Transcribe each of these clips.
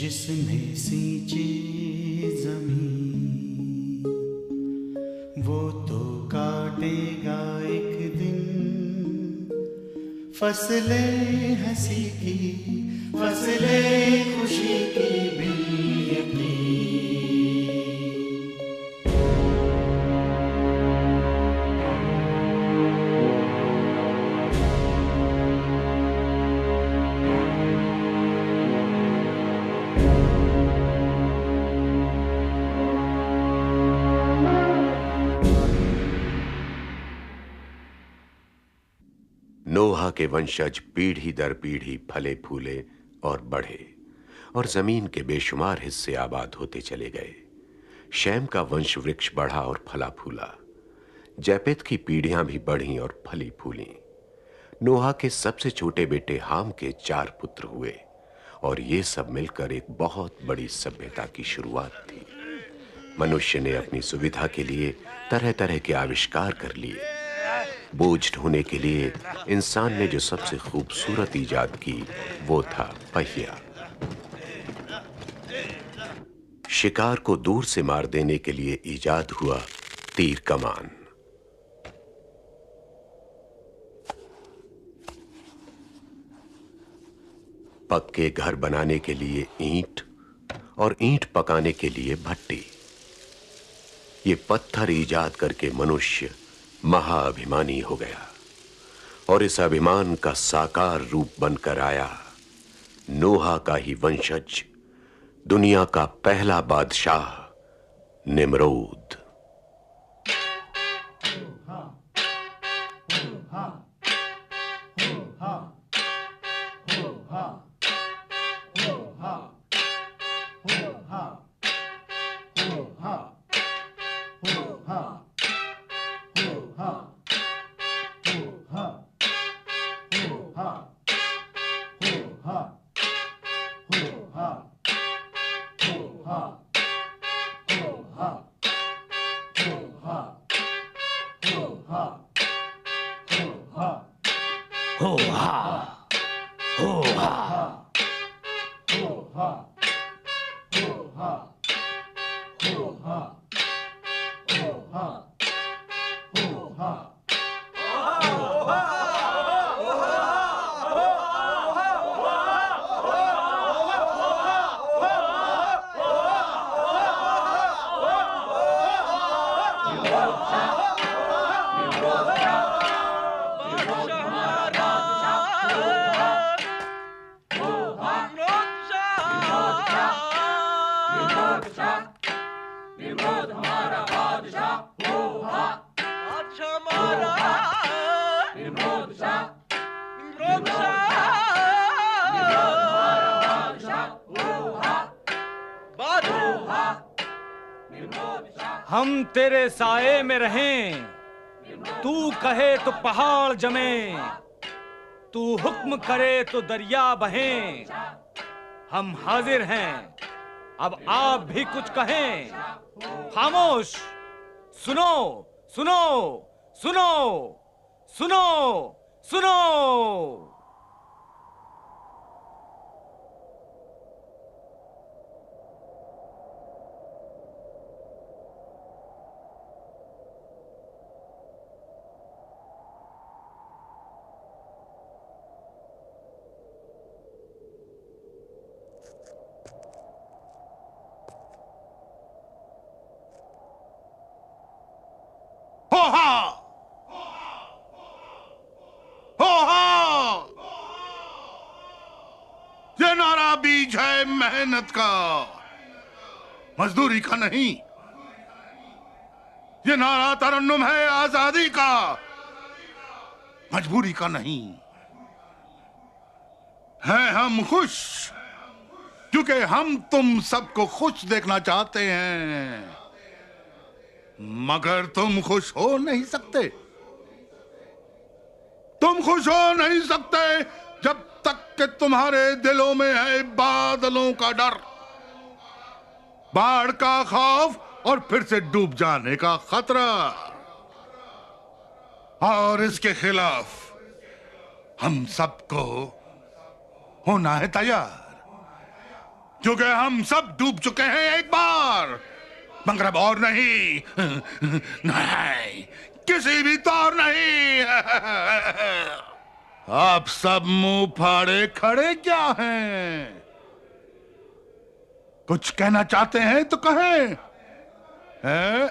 जिसने सींची जमीन वो तो काटेगा एक दिन फसलें हंसी की, फसलें खुशी की बिल्कुल। नोहा के वंशज पीढ़ी दर पीढ़ी फले फूले और बढ़े और जमीन के बेशुमार हिस्से आबाद होते चले गए। शैम का वंश वृक्ष बढ़ा और फला फूला। जैपेत की पीढ़ियां भी बढ़ीं और फली फूली। नोहा के सबसे छोटे बेटे हाम के 4 पुत्र हुए और ये सब मिलकर एक बहुत बड़ी सभ्यता की शुरुआत थी। मनुष्य ने अपनी सुविधा के लिए तरह तरह के आविष्कार कर लिए। बोझ ढोने के लिए इंसान ने जो सबसे खूबसूरत इजाद की वो था पहिया। शिकार को दूर से मार देने के लिए इजाद हुआ तीर कमान। पक्के घर बनाने के लिए ईंट और ईंट पकाने के लिए भट्टी। ये पत्थर इजाद करके मनुष्य महाअभिमानी हो गया और इस अभिमान का साकार रूप बनकर आया नोहा का ही वंशज, दुनिया का पहला बादशाह निम्रोद। हम तेरे साए में रहें, तू कहे तो पहाड़ जमे, तू हुक्म करे तो दरिया बहें। हम हाजिर हैं, अब आप भी कुछ कहें। खामोश, सुनो सुनो सुनो सुनो सुनो। ये नारा बीज है मेहनत का, मजदूरी का नहीं। ये नारा तरन्नुम है आजादी का, मजबूरी का नहीं। हैं हम खुश क्योंकि हम तुम सबको खुश देखना चाहते हैं, मगर तुम खुश हो नहीं सकते। तुम खुश हो नहीं सकते जब तक कि तुम्हारे दिलों में है बादलों का डर, बाढ़ का खौफ और फिर से डूब जाने का खतरा। और इसके खिलाफ हम सबको होना है तैयार। क्योंकि हम सब डूब चुके हैं एक बार, मगर और नहीं, नहीं, किसी भी तौर नहीं। आप सब मुंह फाड़े खड़े क्या हैं? कुछ कहना चाहते हैं तो कहें। हैं?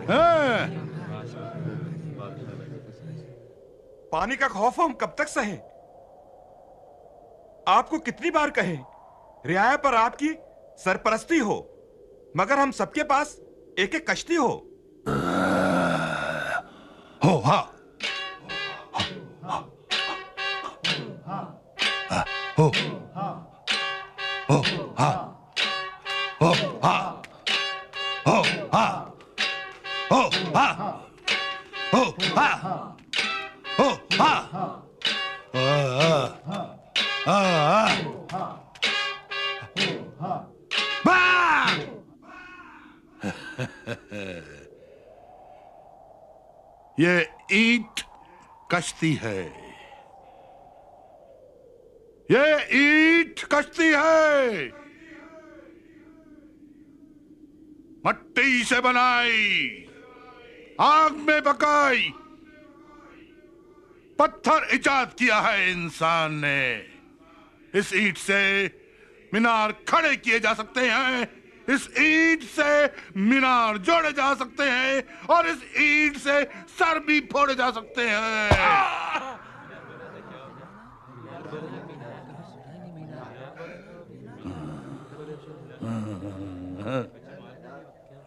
हैं? पानी का खौफ हम कब तक सहें? आपको कितनी बार कहें, रियाया पर आपकी सरपरस्ती हो, मगर हम सबके पास एक एक कश्ती हो। हा, हो, हो, हा, हो, हा, हो, हा, हो, हा, हो, हा, हो, हा, ये ईंट कश्ती है, ये ईंट कश्ती है, मट्टी से बनाई, आग में पकाई, पत्थर इजाद किया है इंसान ने। इस ईंट से मीनार खड़े किए जा सकते हैं, इस ईंट से मीनार जोड़े जा सकते हैं, और इस ईंट से सर भी फोड़े जा सकते हैं।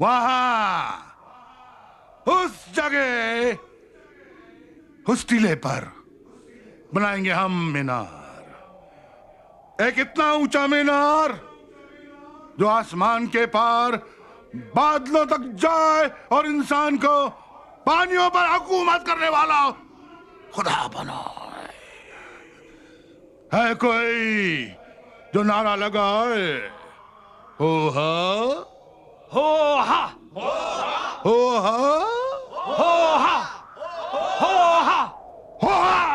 वहां उस जगह, उस टीले पर बनाएंगे हम मीनार, एक इतना ऊंचा मीनार जो आसमान के पार बादलों तक जाए और इंसान को पानियों पर हुकूमत करने वाला खुदा बनाए। है कोई जो नारा लगाए? हो हा, हो हा, हो हा, हो हा, हो हा, हो हा, हो हा।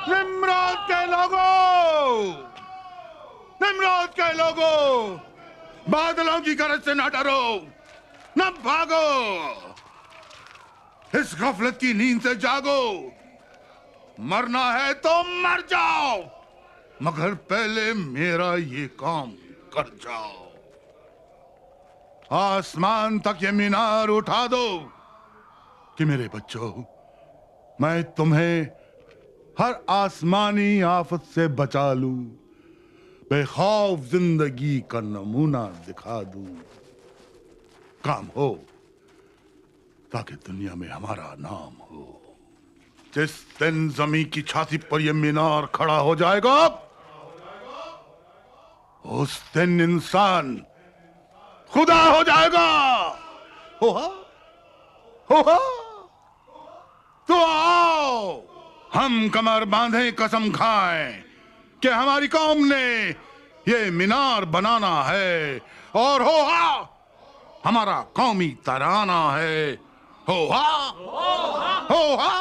निम्रोद के लोगों, निम्रोद के लोगों, बादलों की गरज से न डरो, न भागो, इस गफलत की नींद से जागो। मरना है तो मर जाओ, मगर पहले मेरा ये काम कर जाओ। आसमान तक ये मीनार उठा दो कि मेरे बच्चों, मैं तुम्हें हर आसमानी आफत से बचा लूं, बेखौफ जिंदगी का नमूना दिखा दूं। काम हो ताकि दुनिया में हमारा नाम हो। जिस दिन जमीन की छाती पर यह मीनार खड़ा हो जाएगा, उस दिन इंसान खुदा हो जाएगा। होहा, होहा, तो आओ हम कमर बांधे कसम खाएं कि हमारी कौम ने ये मीनार बनाना है, और होहा हमारा कौमी तराना है। होहा, होहा, होहा,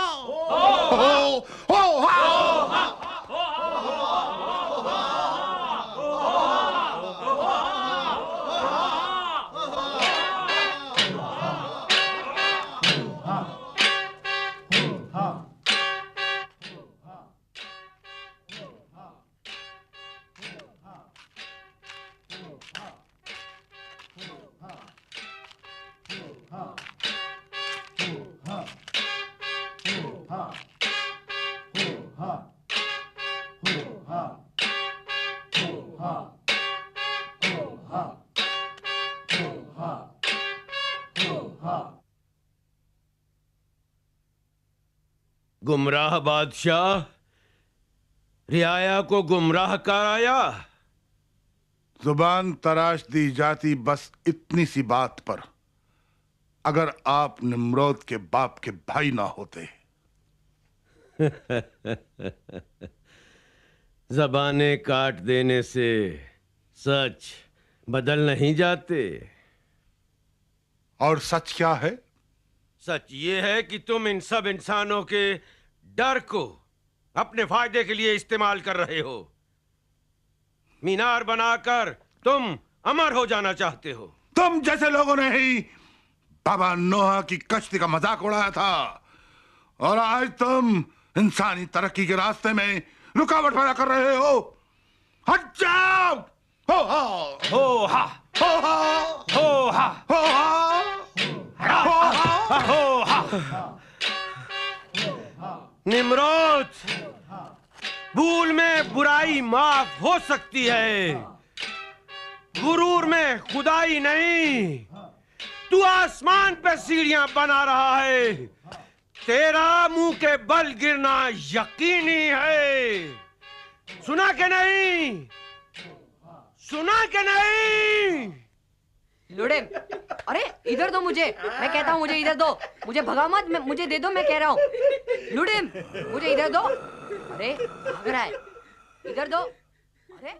गुमराह बादशाह रियाया को गुमराह कराया। जुबान तराश दी जाती बस इतनी सी बात पर, अगर आप निम्रोद के बाप के भाई ना होते जबानें काट देने से सच बदल नहीं जाते। और सच क्या है? सच ये है कि तुम इन सब इंसानों के डर को अपने फायदे के लिए इस्तेमाल कर रहे हो। मीनार बनाकर तुम अमर हो जाना चाहते हो। तुम जैसे लोगों ने ही बाबा नोहा की कश्ती का मजाक उड़ाया था, और आज तुम इंसानी तरक्की के रास्ते में रुकावट पैदा कर रहे हो। हट जाओ! हो हा हो हा हो हा हो हा हो हा हो हा। निम्रोद, भूल में बुराई माफ हो सकती है, गुरूर में खुदाई नहीं। तू आसमान पे सीढ़ियां बना रहा है, तेरा मुंह के बल गिरना यकीनी है। सुना के नहीं? सुना के नहीं? लुड़े, अरे इधर दो मुझे, मैं कहता हूँ मुझे इधर दो, मुझे भगा मत, मुझे दे दो, मैं कह रहा हूँ। लुड़े, मुझे इधर दो। अरे भाग रहा है, इधर दो। अरे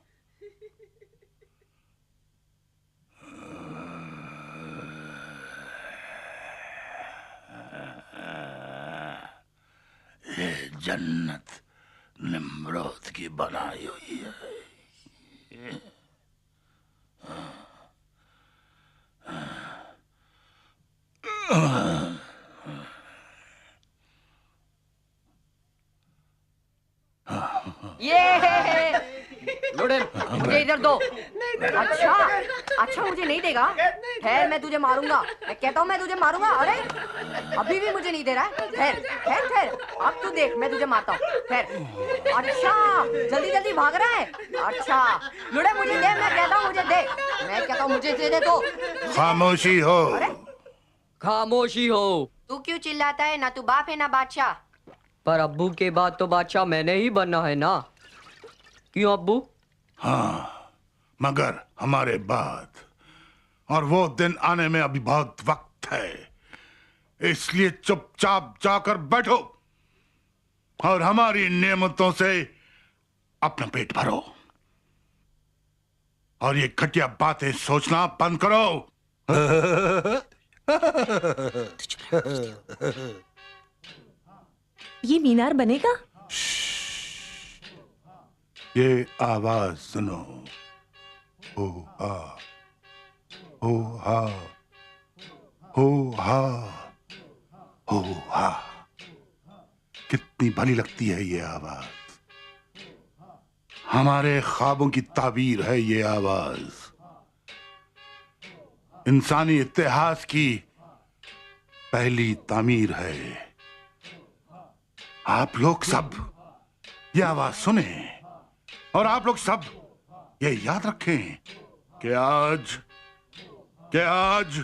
ये जन्नत निम्रोद की बनाई हुई है। ये लुड़े, मुझे इधर दो। अच्छा अच्छा, मुझे नहीं देगा? ठहर, मैं तुझे मारूंगा, मैं कहता हूँ मैं तुझे मारूंगा। अरे अभी भी मुझे नहीं दे रहा है। ठहर ठहर ठहर, अब तू देख मैं तुझे मारता हूँ। ठहर। अच्छा जल्दी जल्दी भाग रहा है। अच्छा लुड़े, मुझे दे, मैं कहता हूँ मुझे दे, मैं कहता हूँ मुझे दे दो। खामोशी हो। अरे खामोशी हो। तू क्यों चिल्लाता है? ना तू बाप है ना बादशाह। पर अब्बू के बाद तो बादशाह मैंने ही बनना है ना। क्यों अब्बू? हाँ, मगर हमारे बाद, और वो दिन आने में अभी बहुत वक्त है। इसलिए चुपचाप जाकर बैठो और हमारी नेमतों से अपना पेट भरो, और ये घटिया बातें सोचना बंद करो। ये मीनार बनेगा? ये आवाज सुनो। हो हा हो हा हो हा हो हा। कितनी भली लगती है ये आवाज। हमारे ख्वाबों की ताबीर है ये आवाज। इंसानी इतिहास की पहली तामीर है। आप लोग सब ये आवाज सुने, और आप लोग सब ये याद रखें कि आज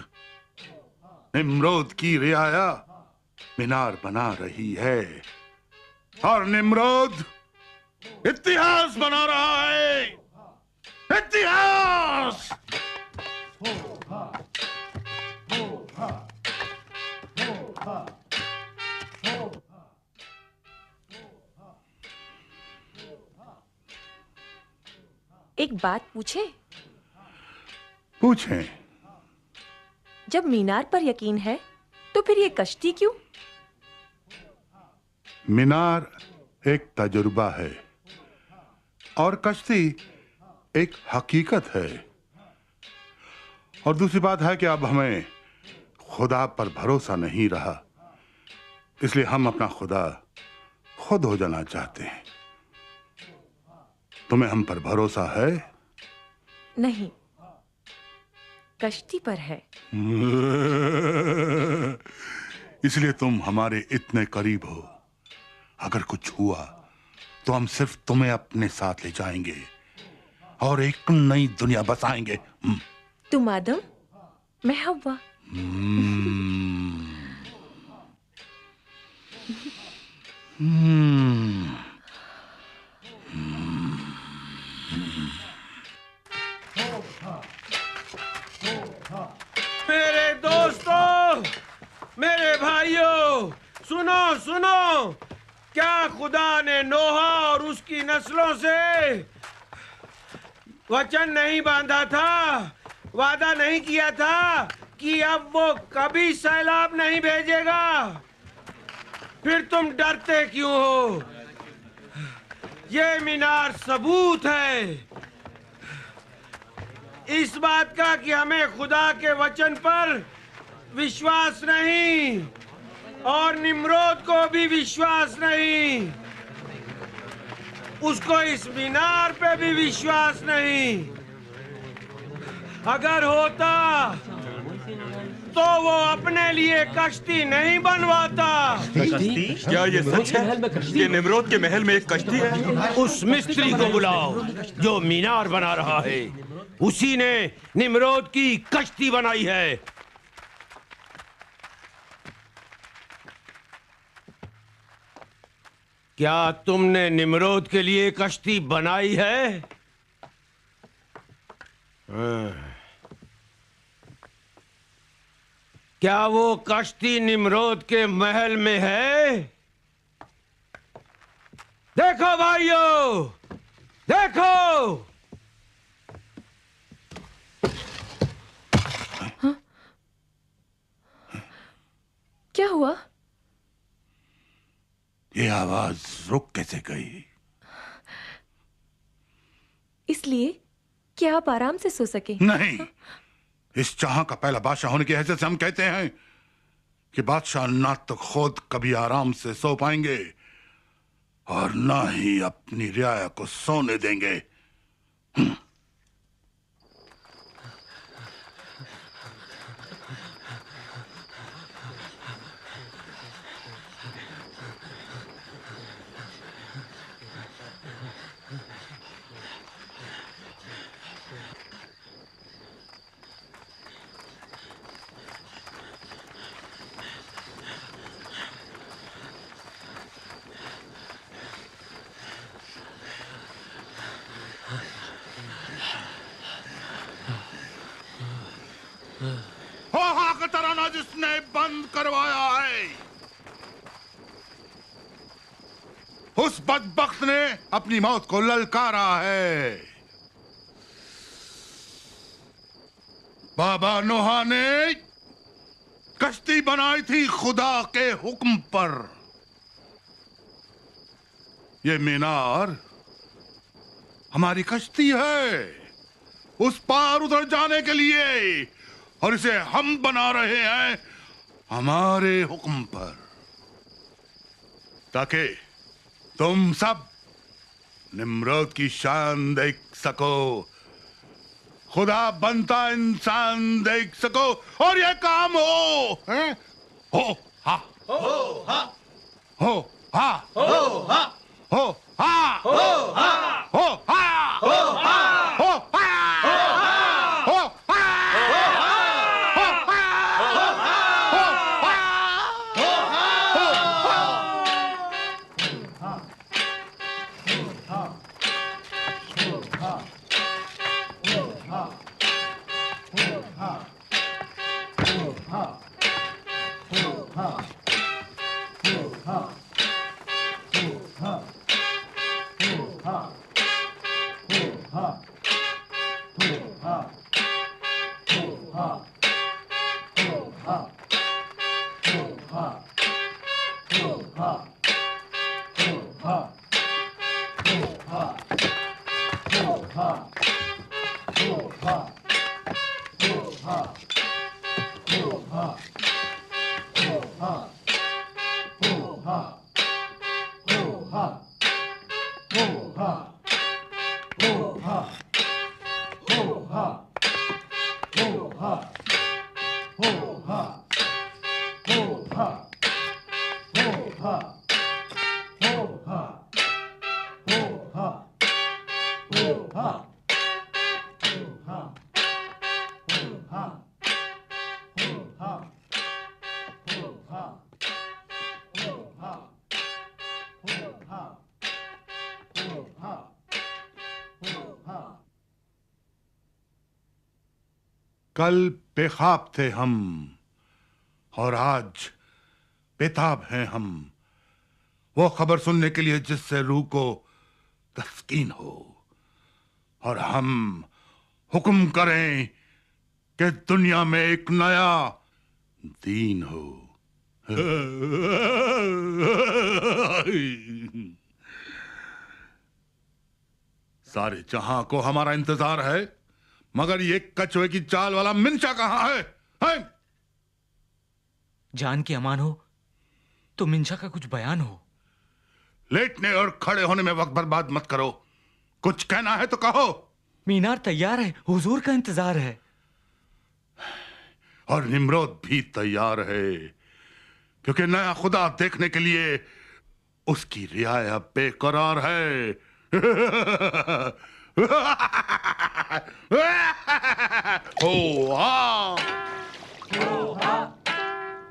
निम्रोद की रियाया मीनार बना रही है, और निम्रोद इतिहास बना रहा है। इतिहास! एक बात पूछे? पूछें। जब मीनार पर यकीन है तो फिर ये कश्ती क्यों? मीनार एक तजुर्बा है और कश्ती एक हकीकत है। और दूसरी बात है कि अब हमें खुदा पर भरोसा नहीं रहा, इसलिए हम अपना खुदा खुद हो जाना चाहते हैं। तुम्हें हम पर भरोसा है? नहीं, कश्ती पर है। इसलिए तुम हमारे इतने करीब हो। अगर कुछ हुआ तो हम सिर्फ तुम्हें अपने साथ ले जाएंगे और एक नई दुनिया बसाएंगे। तुम आदम, मैं हव्वा। मेरे दोस्तों, मेरे भाइयों, सुनो सुनो, क्या खुदा ने नोहा और उसकी नस्लों से वचन नहीं बांधा था, वादा नहीं किया था कि अब वो कभी सैलाब नहीं भेजेगा? फिर तुम डरते क्यों हो? ये मीनार सबूत है इस बात का कि हमें खुदा के वचन पर विश्वास नहीं और निम्रोद को भी विश्वास नहीं। उसको इस मीनार पे भी विश्वास नहीं। अगर होता तो वो अपने लिए कश्ती नहीं बनवाता। क्या ये सच है कि निम्रोद के महल में एक कश्ती है? उस मिस्त्री को बुलाओ जो मीनार बना रहा है। उसी ने निम्रोद की कश्ती बनाई है। क्या तुमने निम्रोद के लिए कश्ती बनाई है? क्या वो कश्ती निम्रोद के महल में है? देखो भाइयों, देखो। क्या हुआ? ये आवाज रुक कैसे गई? इसलिए कि आप आराम से सो सके। नहीं, इस जहां का पहला बादशाह होने की हैसियत से हम कहते हैं कि बादशाह ना तो खुद कभी आराम से सो पाएंगे और ना ही अपनी रियाया को सोने देंगे। का तराना जिसने बंद करवाया है, उस बदबख्त ने अपनी मौत को ललकारा है। बाबा नोहा ने कश्ती बनाई थी खुदा के हुक्म पर। ये मीनार हमारी कश्ती है उस पार उधर जाने के लिए, और इसे हम बना रहे हैं हमारे हुक्म पर, ताकि तुम सब निम्रोद की शान देख सको, खुदा बनता इंसान देख सको, और यह काम हो। हो हा हो हा हो हा हो हा हो हा हो हा हो हा हो हा हो हा। कल बेख्वाब थे हम और आज बेताब हैं हम, वो खबर सुनने के लिए जिससे रूह को तस्कीन हो, और हम हुक्म करें कि दुनिया में एक नया दीन हो। सारे जहां को हमारा इंतजार है, मगर ये कछुए की चाल वाला मिंशा कहां है? जान की अमान हो तो मिंशा का कुछ बयान हो। लेटने और खड़े होने में वक्त बर्बाद मत करो, कुछ कहना है तो कहो। मीनार तैयार है, हुजूर का इंतजार है। और निम्रोद भी तैयार है, क्योंकि नया खुदा देखने के लिए उसकी रियाया बेकरार है। ओ हाँ,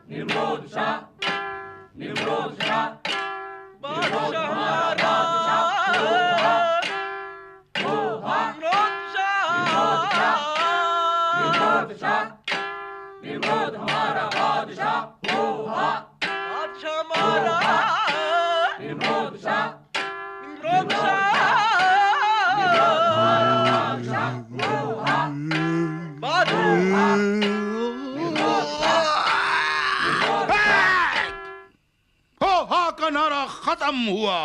Nimrod Shah, Nimrod Shah, Nimrod हमारा बादशाह, बादशाह हमारा, निम्रोद शाह, निम्रोद शाह, का नारा खत्म हुआ।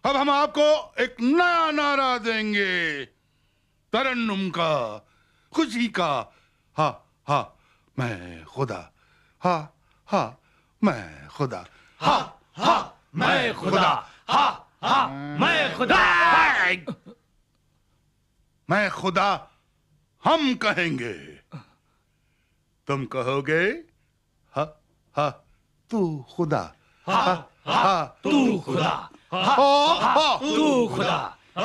अब हम आपको एक नया नारा देंगे, तरन्नुम का, खुशी का। हा हा मैं खुदा, हा हा मैं खुदा, हा हा मैं खुदा, हा हा मैं खुदा। मैं खुदा हम कहेंगे, तुम कहोगे हा हा तू खुदा, हा हा तू खुदा, हा हा तू खुदा, हा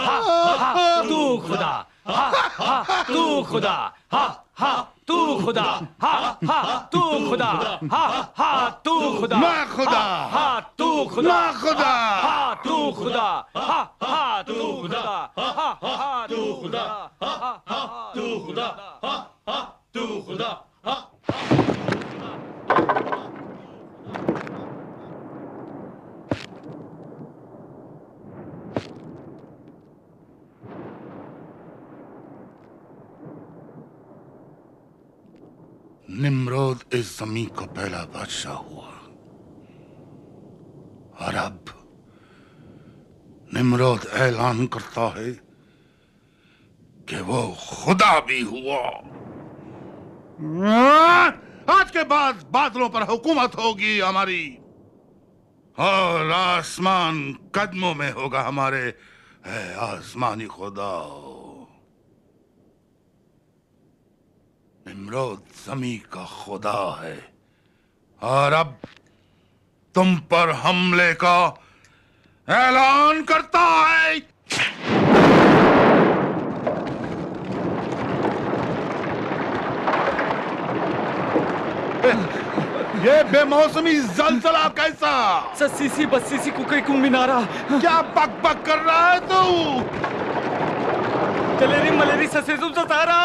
हा तू खुदा, हा हा तू खुदा, हा हा तू खुदा, हा हा तू खुदा, हा हा तू खुदा, मैं खुदा, हा तू खुदा, मैं खुदा, हा तू खुदा, हा हा तू खुदा, हा हा तू खुदा, हा हा तू खुदा, हा हा तू खुदा, हा। निम्रोद इस जमीन का पहला बादशाह हुआ, और अब निम्रोद ऐलान करता है कि वो खुदा भी हुआ। आज के बाद बादलों पर हुकूमत होगी हमारी, और आसमान कदमों में होगा हमारे आसमानी खुदा। निम्रोद ज़मीन का खुदा है, और अब तुम पर हमले का ऐलान करता है। ये बेमौसमी जलजला कैसा? सस्सीसी बस्सीसी कुकई मिनारा। क्या बक बक कर रहा है तू? जलेरी मलेरी ससेजुम ससारा।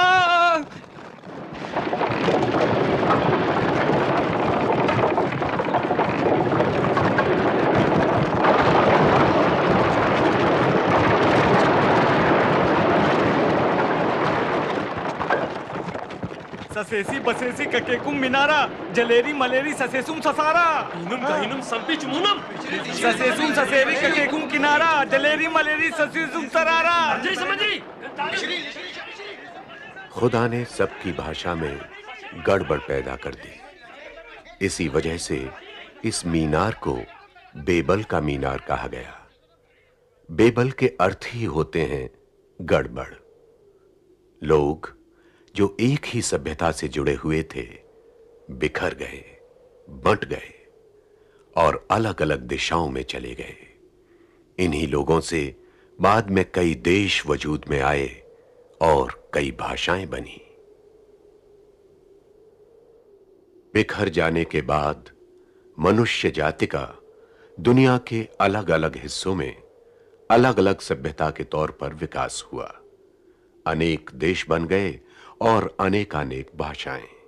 ससेसी बसेसी ककेकुम मिनारा, जलेरी मलेरी ससेसुम ससारा। इनुम कहिनुम संपी चुमुनम, ससेसुम ससेरी ककेकुम किनारा, जलेरी मलेरी ससेसुम सरारा। जी समझी। खुदा ने सबकी भाषा में गड़बड़ पैदा कर दी। इसी वजह से इस मीनार को बेबल का मीनार कहा गया। बेबल के अर्थ ही होते हैं गड़बड़। लोग जो एक ही सभ्यता से जुड़े हुए थे, बिखर गए, बंट गए और अलग-अलग दिशाओं में चले गए। इन्हीं लोगों से बाद में कई देश वजूद में आए और कई भाषाएं बनी। बिखर जाने के बाद मनुष्य जाति का दुनिया के अलग-अलग हिस्सों में अलग-अलग सभ्यता के तौर पर विकास हुआ। अनेक देश बन गए और अनेकानेक भाषाएं।